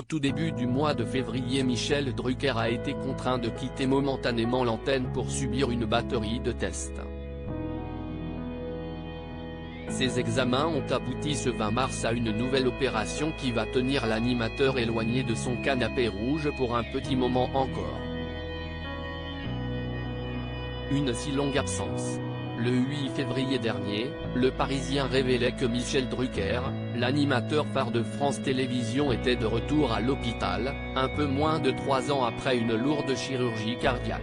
Au tout début du mois de février, Michel Drucker a été contraint de quitter momentanément l'antenne pour subir une batterie de tests. Ces examens ont abouti ce 20 mars à une nouvelle opération qui va tenir l'animateur éloigné de son canapé rouge pour un petit moment encore. Une si longue absence. Le 8 février dernier, Le Parisien révélait que Michel Drucker, l'animateur phare de France Télévisions, était de retour à l'hôpital, un peu moins de 3 ans après une lourde chirurgie cardiaque.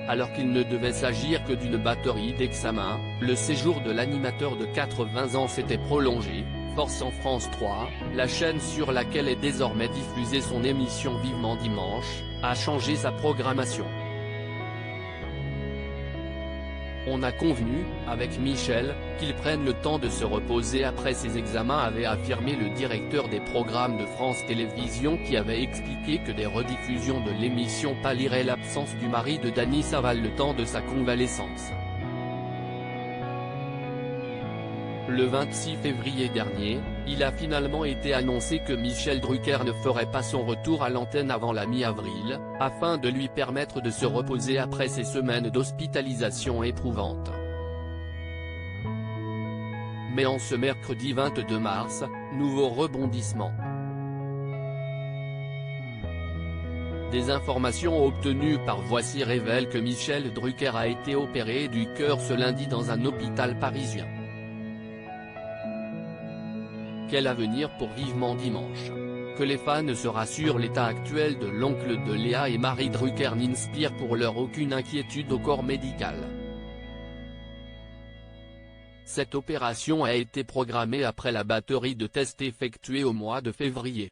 Alors qu'il ne devait s'agir que d'une batterie d'examens, le séjour de l'animateur de 80 ans s'était prolongé, forçant France 3, la chaîne sur laquelle est désormais diffusée son émission Vivement Dimanche, à changer sa programmation. On a convenu, avec Michel, qu'il prenne le temps de se reposer après ses examens, avait affirmé le directeur des programmes de France Télévisions, qui avait expliqué que des rediffusions de l'émission pallieraient l'absence du mari de Dany Saval le temps de sa convalescence. Le 26 février dernier, il a finalement été annoncé que Michel Drucker ne ferait pas son retour à l'antenne avant la mi-avril, afin de lui permettre de se reposer après ces semaines d'hospitalisation éprouvantes. Mais en ce mercredi 22 mars, nouveau rebondissement. Des informations obtenues par Voici révèlent que Michel Drucker a été opéré du cœur ce lundi dans un hôpital parisien. Quel avenir pour Vivement Dimanche? Que les fans se rassurent, l'état actuel de l'oncle de Léa et Marie Drucker n'inspire pour l'heure aucune inquiétude au corps médical. Cette opération a été programmée après la batterie de tests effectuée au mois de février.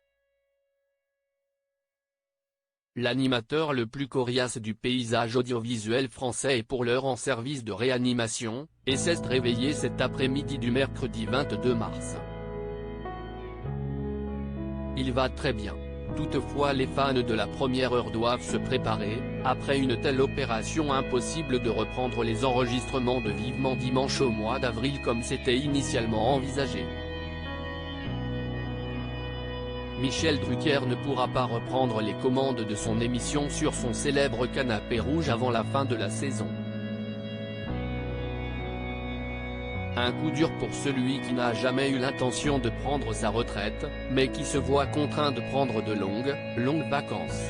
L'animateur le plus coriace du paysage audiovisuel français est pour l'heure en service de réanimation, et s'est réveillé cet après-midi du mercredi 22 mars. Il va très bien. Toutefois, les fans de la première heure doivent se préparer, après une telle opération, impossible de reprendre les enregistrements de Vivement Dimanche au mois d'avril comme c'était initialement envisagé. Michel Drucker ne pourra pas reprendre les commandes de son émission sur son célèbre canapé rouge avant la fin de la saison. Un coup dur pour celui qui n'a jamais eu l'intention de prendre sa retraite, mais qui se voit contraint de prendre de longues vacances.